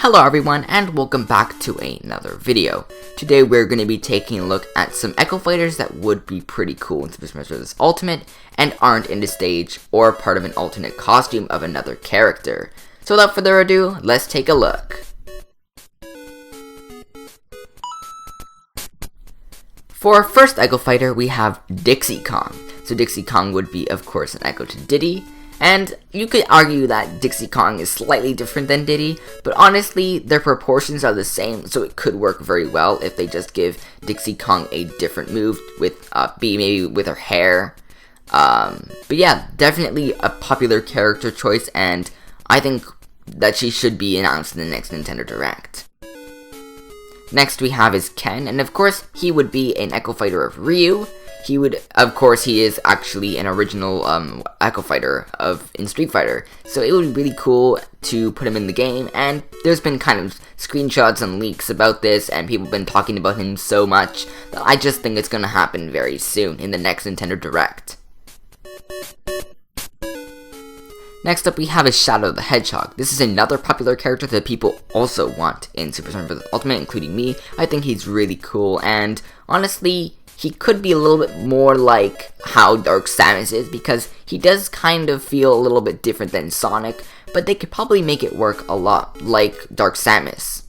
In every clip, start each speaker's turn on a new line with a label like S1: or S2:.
S1: Hello everyone, and welcome back to another video. Today we're going to be taking a look at some Echo Fighters that would be pretty cool in Super Smash Bros. Ultimate and aren't in the stage or part of an alternate costume of another character. So without further ado, let's take a look. For our first Echo Fighter, we have Dixie Kong. So Dixie Kong would be, of course, an echo to Diddy. And you could argue that Dixie Kong is slightly different than Diddy, but honestly, their proportions are the same, so it could work very well if they just give Dixie Kong a different move with, maybe with her hair. But yeah, definitely a popular character choice, and I think that she should be announced in the next Nintendo Direct. Next we have is Ken, and of course, he would be an Echo Fighter of Ryu. He is actually an original Echo Fighter in Street Fighter, so it would be really cool to put him in the game, and there's been kind of screenshots and leaks about this, and people have been talking about him so much that I just think it's gonna happen very soon in the next Nintendo Direct. Next up we have is Shadow the Hedgehog. This is another popular character that people also want in Super Smash Bros. Ultimate, including me. I think he's really cool, and honestly, he could be a little bit more like how Dark Samus is, because he does kind of feel a little bit different than Sonic, but they could probably make it work a lot like Dark Samus.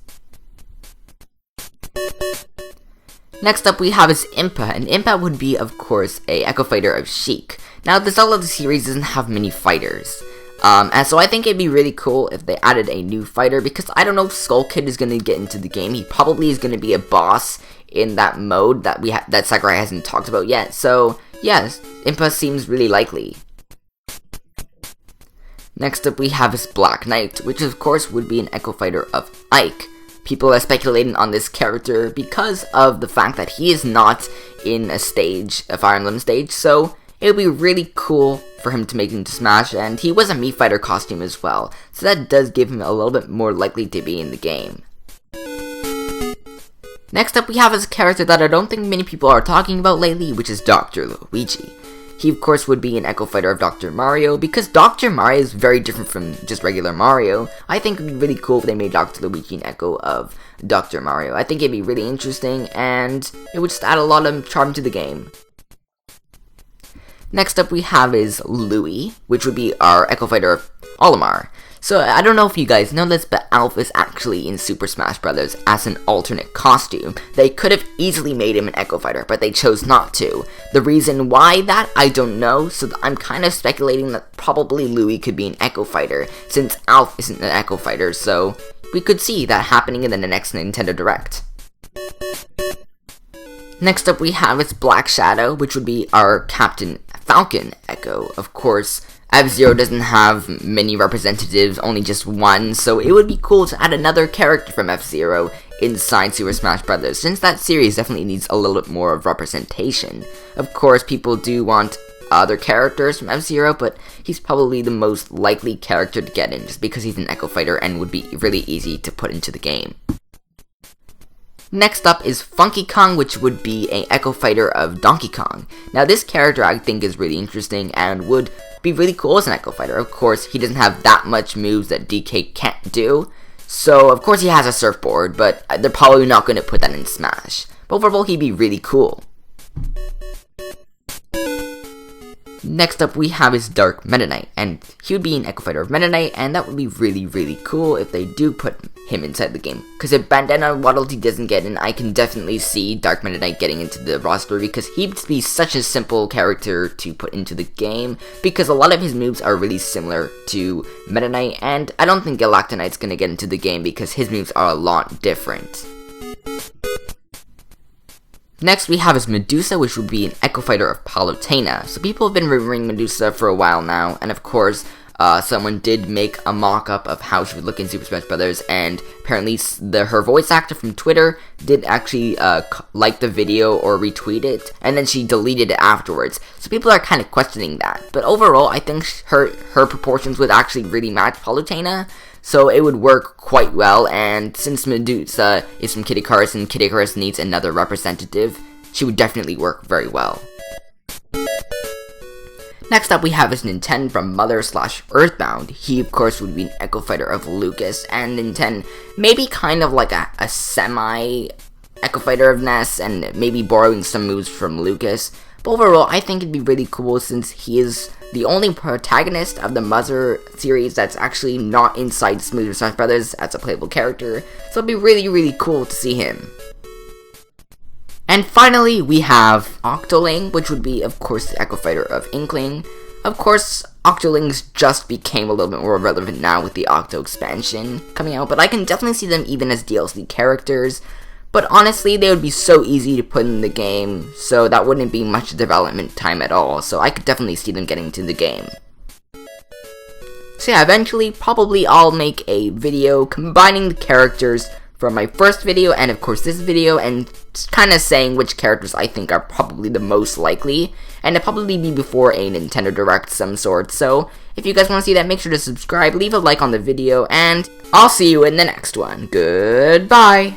S1: Next up we have is Impa, and Impa would be, of course, a Echo Fighter of Sheik. Now, the Zelda series doesn't have many fighters, and so I think it'd be really cool if they added a new fighter, because I don't know if Skull Kid is going to get into the game. He probably is going to be a boss in that mode that Sakurai hasn't talked about yet, so yes, Impa seems really likely. Next up we have is Black Knight, which of course would be an Echo Fighter of Ike. People are speculating on this character because of the fact that he is not in a Fire Emblem stage, so it would be really cool for him to make it into Smash, and he was a Mii Fighter costume as well, so that does give him a little bit more likely to be in the game. Next up we have is a character that I don't think many people are talking about lately, which is Dr. Luigi. He of course would be an Echo Fighter of Dr. Mario, because Dr. Mario is very different from just regular Mario. I think it would be really cool if they made Dr. Luigi an echo of Dr. Mario. I think it'd be really interesting, and it would just add a lot of charm to the game. Next up we have is Louie, which would be our Echo Fighter of Olimar. So, I don't know if you guys know this, but Alph is actually in Super Smash Bros. As an alternate costume. They could have easily made him an Echo Fighter, but they chose not to. The reason why that, I don't know, so I'm kind of speculating that probably Louie could be an Echo Fighter, since Alph isn't an Echo Fighter, so we could see that happening in the next Nintendo Direct. Next up we have is Black Shadow, which would be our Captain Falcon Echo. Of course, F-Zero doesn't have many representatives, only just one, so it would be cool to add another character from F-Zero inside Super Smash Bros., since that series definitely needs a little bit more of representation. Of course, people do want other characters from F-Zero, but he's probably the most likely character to get in, just because he's an Echo Fighter and would be really easy to put into the game. Next up is Funky Kong, which would be an Echo Fighter of Donkey Kong. Now, this character I think is really interesting and would be really cool as an Echo Fighter. Of course, he doesn't have that much moves that DK can't do, so of course he has a surfboard, but they're probably not going to put that in Smash. But overall, he'd be really cool. Next up we have is Dark Meta Knight, and he would be an Echo Fighter of Meta Knight, and that would be really, really cool if they do put him inside the game. Because if Bandana Waddle Dee doesn't get in, I can definitely see Dark Meta Knight getting into the roster, because he'd be such a simple character to put into the game, because a lot of his moves are really similar to Meta Knight, and I don't think Galacta Knight's going to get into the game because his moves are a lot different. Next we have is Medusa, which would be an Echo Fighter of Palutena. So people have been rumoring Medusa for a while now, and of course, someone did make a mock-up of how she would look in Super Smash Bros., and apparently her voice actor from Twitter did actually like the video or retweet it, and then she deleted it afterwards. So people are kind of questioning that. But overall, I think her proportions would actually really match Palutena, so it would work quite well, and since Medusa is from Kid Icarus and Kid Icarus needs another representative, she would definitely work very well. Next up we have is Ninten from Mother/Earthbound. He of course would be an Echo Fighter of Lucas, and Ninten maybe kind of like a semi Echo Fighter of Ness, and maybe borrowing some moves from Lucas. But overall, I think it'd be really cool since he is the only protagonist of the Mother series that's actually not inside Smooth Smash Brothers as a playable character, so it'd be really cool to see him. And finally, we have Octoling, which would be, of course, the Echo Fighter of Inkling. Of course, Octolings just became a little bit more relevant now with the Octo expansion coming out, but I can definitely see them even as DLC characters. But honestly, they would be so easy to put in the game, so that wouldn't be much development time at all, so I could definitely see them getting into the game. So yeah, eventually, probably I'll make a video combining the characters from my first video and of course this video, and kind of saying which characters I think are probably the most likely, and it'll probably be before a Nintendo Direct some sort. So if you guys want to see that, make sure to subscribe, leave a like on the video, and I'll see you in the next one. Goodbye!